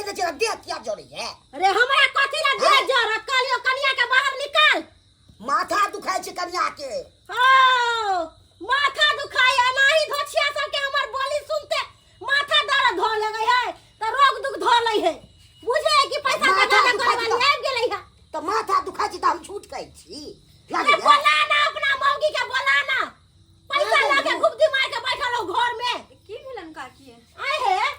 दे जरा देख क्या जोड़ी है। अरे हमरा कथि ला दे जर कालियो कनिया के बाहर निकाल। माथा दुखाई छे कनिया के। ओ माथा दुखाई नाही धोछिया सब के हमर बोली सुनते माथा दर्द हो लगे है त रोग दुख धो लई है। बुझे कि पैसा कटा करे वाली आब गेलै है त माथा दुखाई छी त हम छूट कहै छी। अरे बोला ना अपना मौगी के बोला ना। पैसा लाके गुप्ती मार के बैठल हो घर में। की भेलन काकी आए है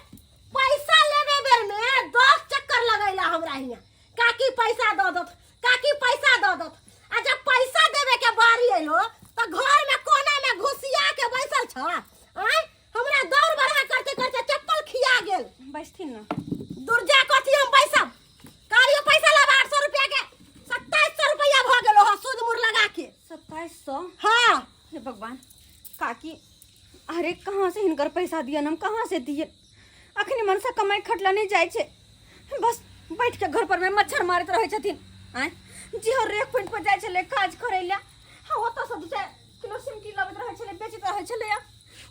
पैसा लेवे बेर में 10 चक्कर लगैला हमरा हिया। काकी पैसा द दत काकी पैसा द दत। आ जब पैसा देवे के बारी आइलो त घर में कोना में घुसिया के बैसल छ। आय हमरा दौड़ बढ़ा करते करते चप्पल खिया गेल। बैठथिन ना दुर्जा कथि हम पैसा कालियो पैसा लाबा 800 रुपया के 2700 रुपया भ गेलो ह सूद मुर लगा के। 2700 हां हे भगवान काकी अरे कहाँ से हिनकर पैसा दियन हम कहाँ से दिए। अखनी मन से कमाई खटला नहीं जाए छे बस बैठ के घर पर में मच्छर मारत रहे छथिन। आय जी हर एक पॉइंट पर जाय छले काज करैला हां ओत से 2 किलो सिमटी लबत रहे छले बेचित रहे छले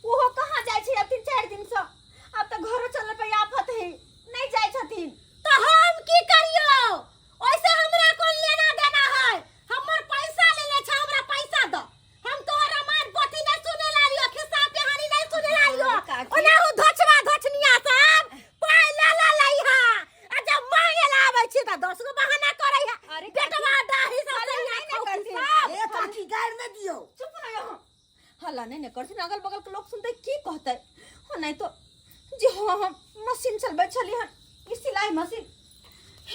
ओहो कहाँ जाय छे अब 3-4 दिन से। अब त घर चले पे आफत है नहीं जाय छथिन त हम की करियो। ओइसे हमरा कोन लेना देना है। हमर पैसा लेले छ हमरा पैसा द। हम तोहरा मार पति नहीं सुने लालियो खिस्सा कहानी नहीं सुने लालियो। ओना हो धोचवा धोचनिया सब पाई ला ला लई हा। आ जब मांगे ला आबै छी त 10 गो बहाना करै है। अरे बेटवा दाही सब नहीं करथिन। ए काकी गाड़ में दियो। चुप ना यहाँ हल्ला नहीं करथिन अगल बगल के लोग सुनते की कहते हो नहीं तो जी हाँ हम मशीन चलबे छली हन ई सिलाई मशीन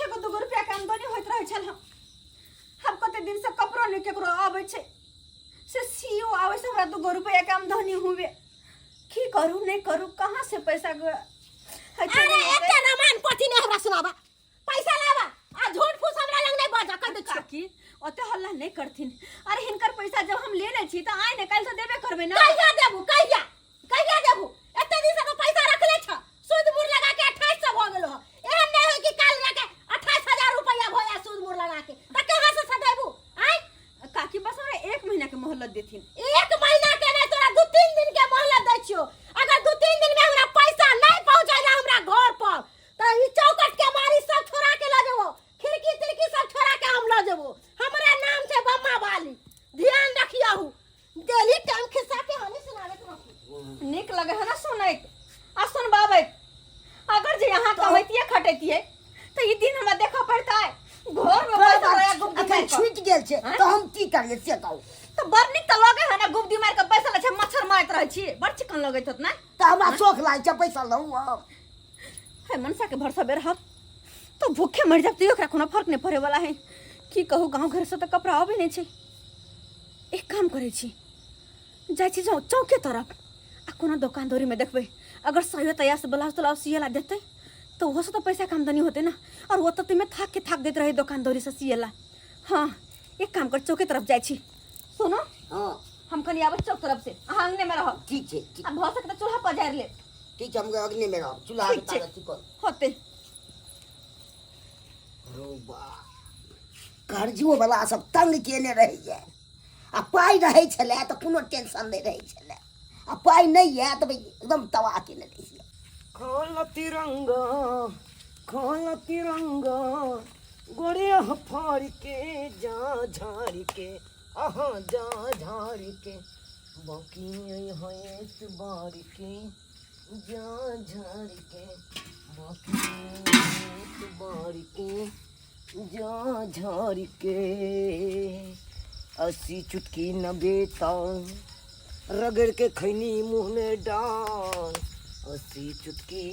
एगो 2 रुपया के आमदनी होइत रहे छल हम कते दिन से कपड़ो नहीं केकरो आबै छै से सीओ आबै से हमरा 2 रुपया के आमदनी हुए की करू नहीं करू कहाँ से पैसा अरे एते ना मान पति ने हमरा सुनाबा पैसा लाबा आ झूठ फूस हमरा लग नहीं बाजा कर दे काकी ओते हल्ला नहीं करथिन। अरे हिनकर पैसा जब हम लेने छी त आइ ने काल से देबे करबे ना। कहिया देबू कहिया देबू एते दिन से तो पैसा रखले छ सूद मुर लगा के 2800 भ गेलो। एहन नहीं होय कि काल लगे 28000 रुपया भया सूद मुर लगा के त कहां से सदेबू। आय काकी बस हमरा 1 महीना के मोहलत देथिन। 1 महीना के नहीं तोरा 2-3 दिन के मोहलत दै छियो। अगर 2-3 दिन में हमरा पैसा नहीं पहुंचाइला हमरा घर पर त ई चौकट के मारी सब छोड़ा के ल जेबो खिड़की तिड़की सब छोड़ा के हम ल जेबो। हमरा नाम से बम्मा वाली ध्यान रखियाहू। डेली टाइम खिस्सा पे हनी सुनावे तो निक लगे है ना सुनै आ सुनबाबै अगर जे यहाँ कमैतिए खटैतिए तो ई दिन हमरा देखा पड़ता है घर में पैसा रहा गुप्ती मार छूट गेल छे तो हम की करिए से कहू। तो बड़ निक त लगे है ना गुप्ती मार के पैसा ले छै मच्छर मारत रहे छी बड़ चिकन लगैत होत ना त हमरा शौक लाग छे पैसा लऊ अब है मनसा के भरसा बेर हम तो भूखे मर जाब तो ओकरा कोनो फर्क नहीं पड़े वाला है। की कहू गांव घर से तो कपड़ा आबे नहीं छै। एक काम करे छी जाय छी जाओ चौके तरफ आ कोनो दुकानदारी में देखबे अगर सही तैयार से ब्लाउज तलाउज सियला देते तो वो से तो पैसा के आमदनी होते ना और वो तो में थाक देते रहे दुकानदारी से सियला। हाँ एक काम कर चौके तरफ जाय छी सुनो हां हम कनी आबे चौक तरफ से अहाँ अंगने में रहो ठीक छे ठीक। अब भ सकता चूल्हा पजार ले ठीक हम अग्नि में रह चूल्हा के तार ठीक होते रोबा कर्जो वाला सब तंग केने रह जाए। आ पाई रहे छले तो कोनो टेंशन नहीं रहे छले आ पाई नहीं है तो एकदम तबाह केने रही। खोल तिरंगा गोरे फाड़ के जा झाड़ के आहा जा झाड़ के बाकी है इस बार के जा झाड़ के बाकी इस बार के जा झाड़ के 80 चुटकी 90 तान रगड़ के खैनी मुंह में डाल 80 चुटकी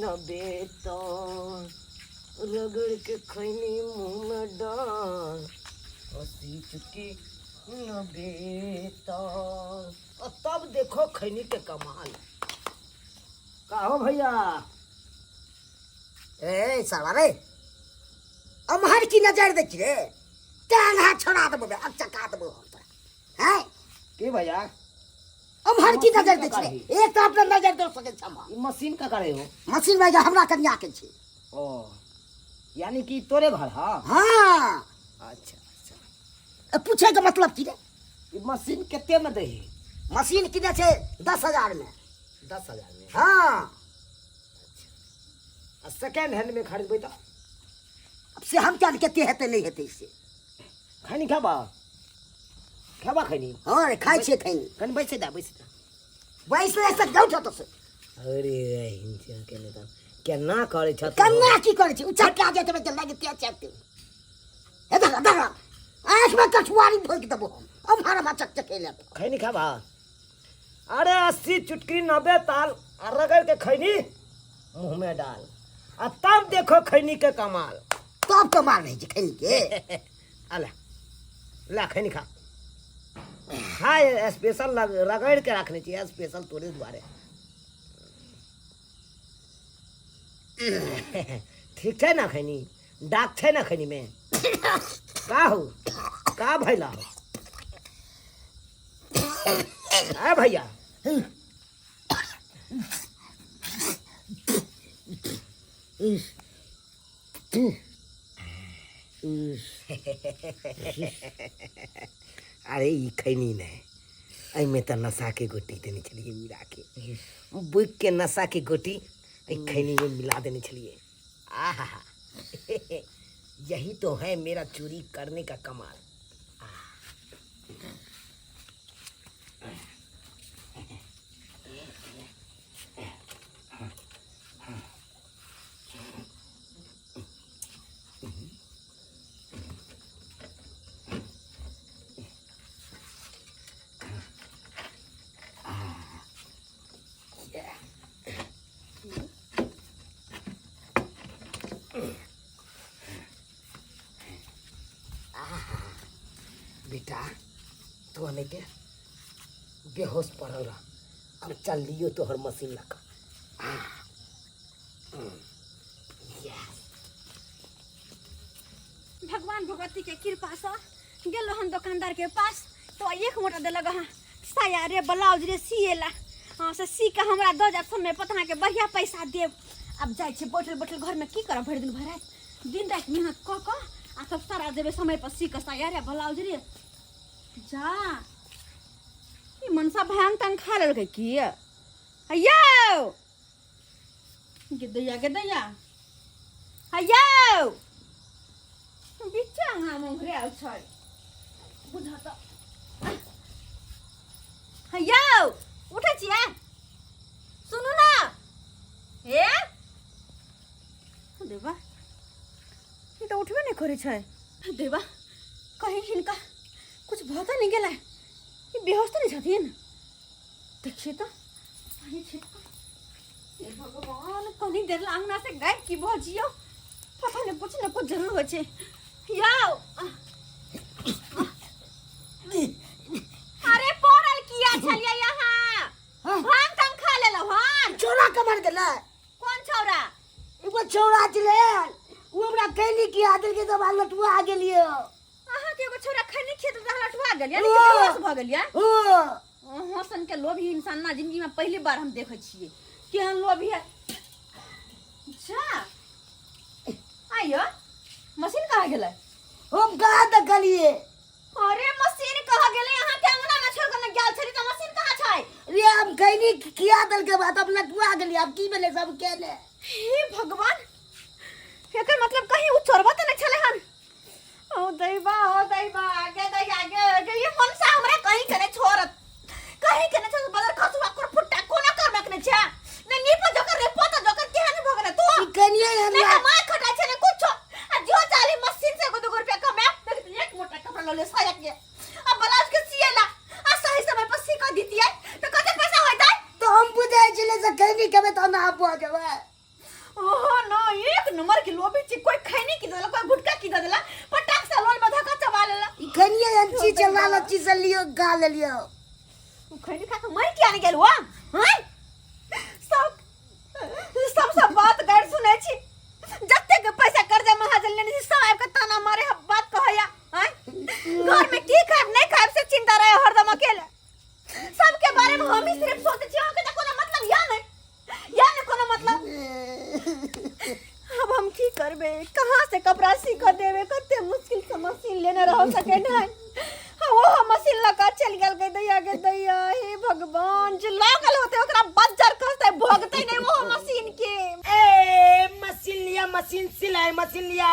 90 तान रगड़ के खैनी मुंह में डाल 80 चुटकी 90 तान और तब देखो खैनी के कमाल। कहो भैया ए साला रे अमहर की नजर देखिए टांग हाथ छोड़ा दबो अब चका दबो हैं के भैया अमहर की नजर देखिए एक तो अपना नजर दो सके छमा ई मशीन का करे हो मशीन में हमरा कन्या के छी। ओ यानी कि तोरे घर हां हां अच्छा अच्छा पूछे का मतलब की रे ई मशीन कितने में दे मशीन किने छे 10,000 में 10,000 में हां सेकेंड हैंड में खरीदबै तो अब से हम क्या केते हेते नहीं हेते इससे। खैनी खाबा खाबा खैनी हाँ रे खाई छे खैनी कन बैसे दा वैसे ऐसा जाऊ छ तो से अरे हिंचा के ने त केना करे छ कन्ना की करे छे उछा के आ जाते में लागे त्या चाहते हे दादा आंख में कछुआरी भोल के तब हम हमारा माचक चकेला खैनी खाबा अरे 80 चुटकी 90 ताल रगड़ के खैनी मुंह में डाल अब तब देखो खैनी के कमाल तब कमाल नहीं छे खैनी के अला ला खैनी खा हाँ स्पेशल रगड़ के रखनी चाहिए स्पेशल तोरे द्वारे ठीक है ना खैनी डाक है ना खैनी में का हो का भैला हो आ भैया अरे ई खैनी ने में तो नशा के गोटी देने चलिए मिला के बुक के नशा की गोटी खैनी में मिला देने चलिए आहा यही तो है मेरा चोरी करने का कमाल। बेटा तो हमें के बेहोश पड़ल रहा अब चल लियो तो हर मशीन लगा भगवान भगवती के कृपा से गेलो हम दुकानदार के पास तो एक मोटा दे लगा साया रे ब्लाउज रे सिएला हाँ से सी के हमरा 2000 समय पता के बढ़िया पैसा देव। अब जाय छे बैठल बैठल घर में की करब भर दिन भर दिन रात मेहनत क आ सब सारा देवे समय पर सी के साया रे ब्लाउज रे जा ई मनसा भांग तंग खा लेल की अयो गे दैया अयो बिचा हाँ मंगरे आउ छै बुझा तो अयो उठे छिए सुनु ना हे देवा ई तो उठबे नहीं करे छै देवा कहीं हिनका कुछ भता नहीं गेला ई बेहोश तो नहीं छथिन देखिए तो अरे छिटका ये भगवान कहीं देर लांगना से गायब की भजियो पता नहीं कुछ न कुछ जरूर हो छे याओ अरे पोरल किया छलिया यहाँ भांग तंग खा लेलो हन छोरा कमर गेला कौन छौरा एगो छोरा छले उ हमरा कहली कि आदल के दबा लटुआ आ गेलियो अहाँ के एगो छौरा खैनी खेत त लटवा गेल यानी कि बेहोश भ गेल या ओ हसन के लोभी इंसान ना जिंदगी में पहली बार हम देखे छिए केहन लोभी है। अच्छा आयो मशीन कहाँ गेलै हम कहा देखलिए अरे मशीन कहाँ गेलै अहाँ के अंगना में छोड़ के न गेल छली त मशीन कहाँ छै रे हम कहनी किया दल के बाद अब लटुआ गेली अब की भेले सब केने हे भगवान एकर मतलब कहीं उ चोरबा त नहीं छले हन ओ दैबा के ये मनसा हमरा कहीं कने छोड़त कहीं कने छोड़ बदर खसुआ कर फुट्टा कोना कर मकने छ ने नी पर जोकर रे पोता जोकर केहन भगले तू ई कनिए ने हमरा मार खटा छ ने कुछ आ जो चाली मशीन से को 2 रुपया कमा एक मोटा कपड़ा ले साया के अब ब्लाउज के सिएला आ सही समय पर सी कर दीती है तो कते पैसा होइतै तो हम बुझे छले से कहनी कबे तो ना आबो जबे ओहो नो एक नंबर के लोभी छी कोई खैनी की देला कोई गुटका की देला पटाक से लोल बधा का चबा लेला ई कनिए अंची चला लची से लियो गा ले लियो उ खैनी खा के मैं क्या नहीं गेलवा हैं सब बात गैर सुने छी जत्ते के पैसा कर्जा महाजन लेने छी सब के ताना मारे बात कहया हैं घर में की खाब नहीं खाब से चिंता रहे हरदम अकेले सबके बारे में हम ही सिर्फ सोचते छी के कोनो मतलब या नहीं कोनो मतलब अब हम की करबे कहां से कपड़ा सी कर देबे कते मुश्किल से मशीन लेने रह सके नहीं वो मशीन लगा चल गेल के दैया हे भगवान जो लागल होते ओकरा बज्जर कहते भोगते नहीं वो मशीन के ए मशीन मशीन लिया।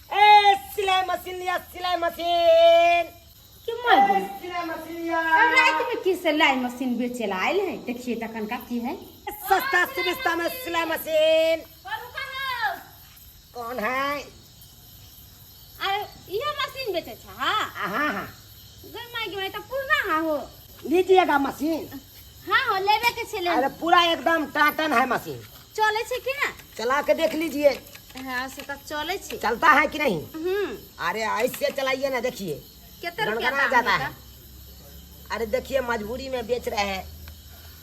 ए सिलाई मशीन लिया, सिलाई मशीन। कि मैं बोल सिलाई मशीन लिया। रात में की सिलाई मशीन बेचे आयल है, देखिए तखन का की है सस्ता सुविस्ता में सिलाई मशीन। कौन है? ये मशीन बेचे छ हां हाँ हाँ गई तो पुरना हा हो। लीजिएगा मशीन। हाँ हो लेवे के छले। अरे पूरा एकदम टाटन है मशीन। चले छे कि ना? चला के देख लीजिए। हां से तो चले छे। चलता है कि नहीं? अरे ऐसे चलाइए ना, देखिए कितने रुपया गड़गड़ा दाम जाता है। अरे देखिए मजबूरी में बेच रहे हैं,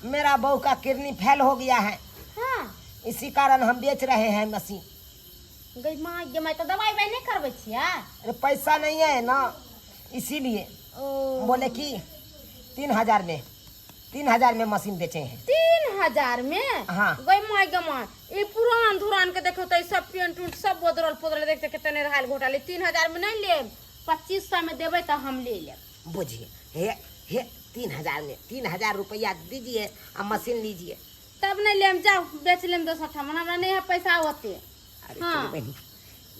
मेरा बहू का किडनी फेल हो गया है, हां इसी कारण हम बेच रहे हैं मशीन। गई मां ये मैं तो दवाई वे नहीं करबे छिया। अरे पैसा नहीं है ना, इसीलिए बोले कि 3000 में मशीन बेचे हैं। 3000 में? हाँ। गई मां ये पुरान धुरान के देखो तो सब पेंट उंट सब बदरल पोदरल देखते कितने रहल घोटाले। 3000 में नहीं ले, 2500 में देवे तो हम ले ले। बुझिए हे 3000 रुपया दीजिए और मशीन लीजिए। तब नहीं लेम, जाओ बेच लेम 200 ठमन, हमरा नहीं है पैसा होते। अरे हाँ। चलो बहनी,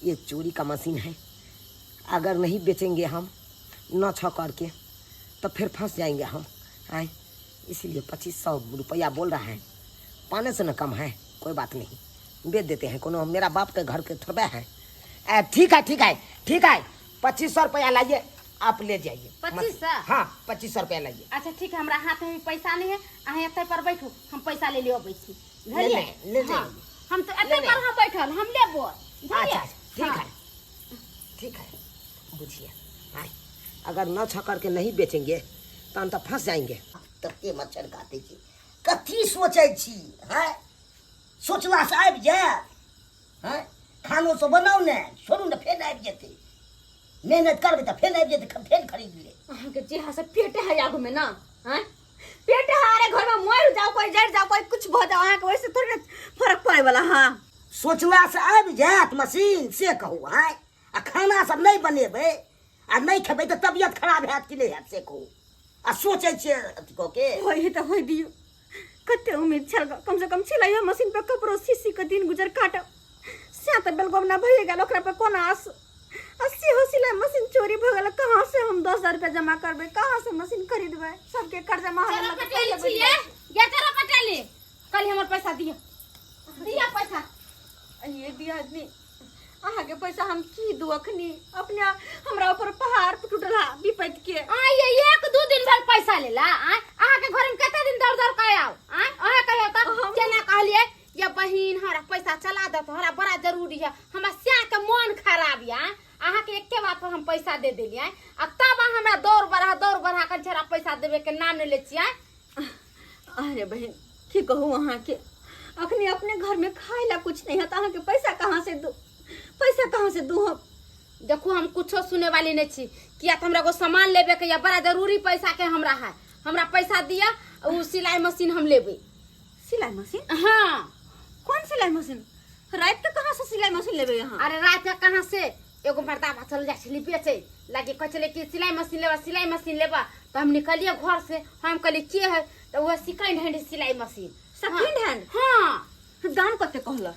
ये चोरी का मशीन है, अगर नहीं बेचेंगे हम न छ करके तो फिर फंस जाएंगे हम। आए इसीलिए 2500 रुपया बोल रहा है, पाने से न कम है, कोई बात नहीं, बेच देते हैं। कोनो मेरा बाप के घर के थोड़े है। ठीक है 2500 रुपया लाइए, आप ले जाइए। 2500? हाँ 2500 रुपया लाइए। अच्छा ठीक है, हमरा हाथ में पैसा नहीं है, अहाँ एते पर बैठो, हम पैसा ले लियो बैठी। ले जाइए। हम तो एते पर हम बैठल, हम लेबो। अच्छा ठीक है बुझिए। आए अगर न छ करके नहीं बेचेंगे तो हम तो फंस जाएंगे। तते मच्छर काटे छी, कथी सोचै छी? हैं सोचला से आबि जायत? हैं खानो से बनाउ ने, छोड़ू ने, फेर आबि जेतै। मेहनत करबै तऽ फेर आबि जेतै, फेर खरीद ले। अहाँ के जेहा से पेटे है आगू में ना, हैं पेटे हारे घर में मोर जाओ, कोई जड़ जाओ, कोई कुछ भ जाओ, अहाँ के वैसे थोड़ी ना फर्क पड़े वाला। हां सोचला से आबि जायत मशीन, से कहू। हैं आ खाना सब नहीं बनेबै आ नहीं खेबै तऽ तबियत खराब हैत कि नहीं हैत से कहू। आ सोचै छियै अथी कऽ के होई तो होई दियो, कते उम्मीद छल, कम से कम सिलाई मशीन पे कपड़ो सी के दिन गुजर काटब। से तो बेलगोबना भइए गेल, ओकरा पे कोना आस 80 हो सिलाई मशीन चोरी भ गेल। कहां से हम 10000 रुपया जमा करबै, कहां से मशीन खरीदबै? सबके कर्जा महल चलो पटेली छिए, ये तेरा पटेली, कल हमर पैसा दियो, दिया पैसा। ये दिया आदमी अहाँ के पैसा हम की दू अखनी? अपने हमरा ऊपर पहाड़ टूटला विपत के। ये 1-2 दिन भर पैसा लेला। अहाँ के घर में कते दिन दौड़ के आओ? अहाँ कहियो त केना कहलिए ये बहिन हमरा पैसा चला दे, तो हमरा बड़ा जरूरी है, हमरा स्या के मन खराब या। अहाँ के एके बात पर हम पैसा दे देलिए आ तब हमरा दौड़ बढ़ा कर छरा पैसा देवे के नाम ले छिए। अरे बहन की कहूँ अहाँ के, अखनी अपने घर में खाए ला कुछ नहीं है, तो अहाँ के पैसा कहाँ से दू? पैसा कहाँ से दू हम? देखो हम कुछो सुने वाली नहीं छी, किया तो हमरा को सामान लेवे के या बड़ा जरूरी पैसा के हमरा है। हमरा पैसा दिया, उ सिलाई मशीन हम लेबे। सिलाई मशीन? हाँ। कौन सिलाई मशीन? रात के कहाँ से सिलाई मशीन लेबे यहाँ? अरे रात के कहाँ से? एगो मर्दावा चल जा छली बेचे लागे, कह चले कि सिलाई मशीन लेबा। तो हम निकलिए घर से, हम कहली के है, तो वह सेकंड हैंड सिलाई मशीन। Second hand? हाँ। दाम कते कहला?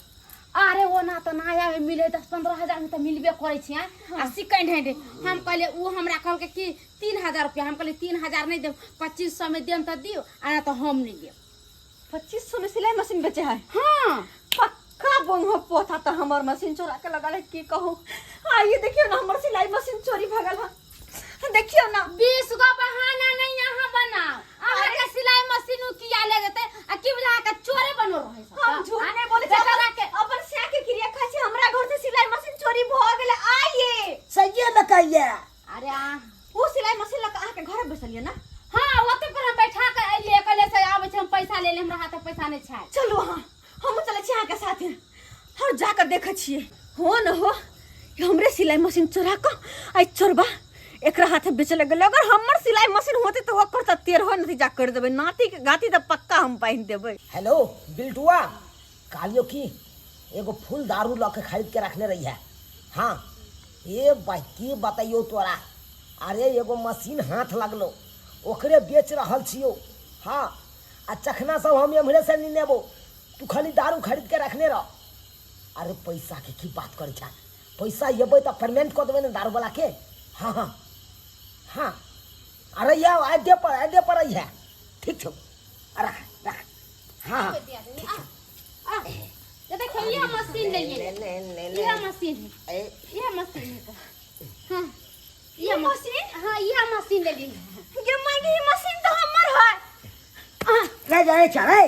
अरे वो ना तो नया में मिले 10-15 हजार में तो मिलबे करे छी। आ सेकंड हैंड हम कहले, वो हमरा कहल के कि 3000 रुपया। हम कहले 3000 नहीं देम, 2500 में देम तो दियो, आ तो हम नहीं देम। 2500 में सिलाई मशीन बेचे है? हाँ पक्का बोंग पोथा तो हमर मशीन चोरा के लगा ले। की कहूँ, ये देखियो ना हमर सिलाई मशीन चोरी भगल है, देखियो ना। 20 गो बहाना नहीं यहाँ बनाओ। अहाँ के सिलाई मशीन किया ले देते आ की बुझा के चोरे बनो रहे सब। हम झूठ नहीं बोले के अपन स्या के क्रिया खा छी, हमरा घर से सिलाई मशीन चोरी भ गेले। आइए सहिए में कहिए। अरे वो सिलाई मशीन लगा आके घर बसलिए ना? हाँ ओते पर हम बैठा के अइले, कहले से आबै छै हम पैसा ले ले, हमरा हाथ में पैसा नहीं छै। चलो हाँ हम चले छी के साथ और जाकर देखे छिए हो न हो हमरे सिलाई मशीन चोरा के आई चोरबा एकरा हाथ बेचे लगे। अगर हमर सिलाई मशीन होते तो ओकर त 13 नतीजा कर देबे, नाती के गाती त पक्का हम पहन देबे। हेलो बिल्टुआ, कालियो की एगो फूल दारू ला के खरीद के रखने रही है। हाँ ये की बताइयो तोरा, अरे एगो मशीन हाथ लगलो, ओकरे बेच रहल छियो। हाँ आ चखना सब हम एम्हरे से नहीं नेबो, तू खाली दारू खरीद के रखने रह। अरे पैसा के की बात करे छा पैसा येबै त पेमेंट कर देबै न दारू वाला के हाँ हाँ हाँ अरे या आदे पर है ठीक छौ रख रख हाँ हाँ ये देखो ये मशीन ले ये मशीन है ये मशीन है हाँ ये मशीन हाँ ये मशीन ले ली ये मांगी मशीन तो हमर है ले जाए चले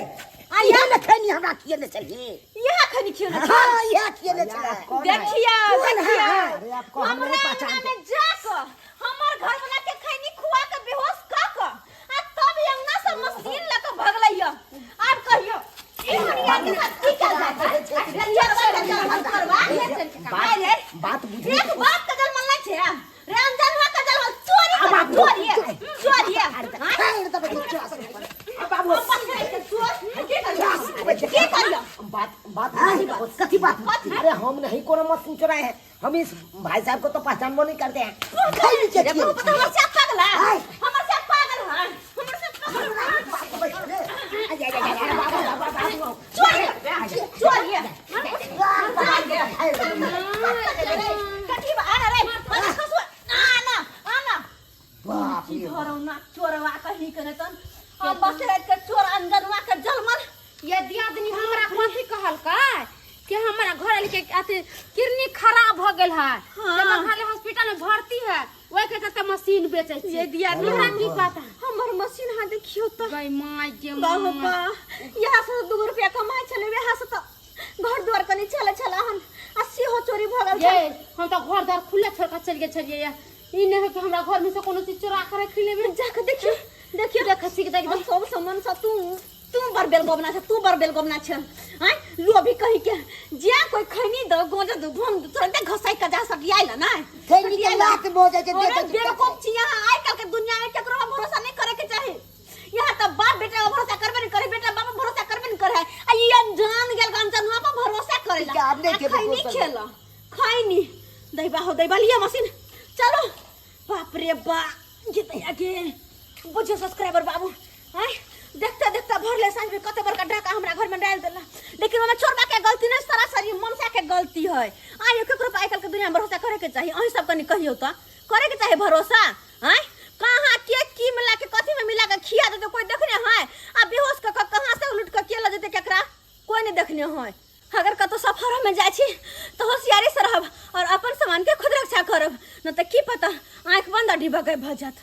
आया न खनी हमरा किए न चलिए यह खनी क्यों ना हां या किए न चले देखिया देखिया अरे आपको हमरे पहचान में जाको हमर घर वाला के खैनी खुआ के बेहोश क आ तब अंगना से मशीन लेके भगलैया अब कहियो ई हनिया के साथ की कर बात बुझे एक बात का जल मन छै रे अंजन हुआ का जल चोरी चोरी बाबू के करियो बात कथी बात अरे हम नहीं कोनो मशीन चुराए हैं हम इस भाई साहब को तो पहचान नहीं करते हैं हमर से पागल है हमर से पागल है चोरी कथी आना रे आना बाप रे चोरौना चोरवा कहीं करे तन हम बस रात के चोर अंदरवा के जलमल ये दियादनी हमरा कथी कहल का कि हमारा घर के अथी किडनी खराब हो गेल है जब खाली हॉस्पिटल में भर्ती है ओए के त मशीन बेचै छी ये दियादनी हमरा की पता हमर मशीन हां देखियो तो गई माय जे बाबा यहाँ से 2 रुपया कमाए चले यहाँ से तो घर द्वार कनी चले हम 80 हो चोरी भगल ये हम तो घर द्वार खुले छोड़ के चल गए छलिए ई नहीं है कि हमरा घर में से कोनो चीज चोरा के रख लेबे जाके देखियो देख सीख देख सब सामान सा तू बरबेल गोबना छ तू बरबेल गोबना छ हैं लोभी कहि के जे कोई खैनी द गोज द भंग तुरंत घसाई के जा सकी आइल ना खैनी के लात बोझ के दे बेवकूफ छी यहाँ आइ कल के दुनिया में केकरो पर भरोसा नहीं करे के चाहे यहाँ तो बाप बेटा पर भरोसा करबे नहीं करे बेटा बाप पर भरोसा करबे नहीं करे आ ये जान गेल गंजनुआ पर भरोसा करेला आपने के खैनी खेला खैनी दैबा लिया मशीन चलो बाप रे बा जिते आगे बुझे सब्सक्राइबर बाबू हैं देखते देखते भरले सांझ में कते बड़का डाका हमरा घर में डाल देला लेकिन ओमे छोड़बा के गलती नहीं सरासरी मनसा के गलती है आयो केकरो पे आइकल के दुनिया में भरोसा करे के चाहिए अही सब कनी कहियो त करे के चाहिए भरोसा हैं कहां के की मिला के कथी में मिला के खिया दे तो कोई देखने है आ बेहोश के कहां से उलट के केला जेते केकरा कोई नहीं देखने है अगर कतो सफर में जाय छी तो होशियारी से रहब और अपन सामान के खुद रक्षा करब न त की पता आंख बंद डिबा के भ जात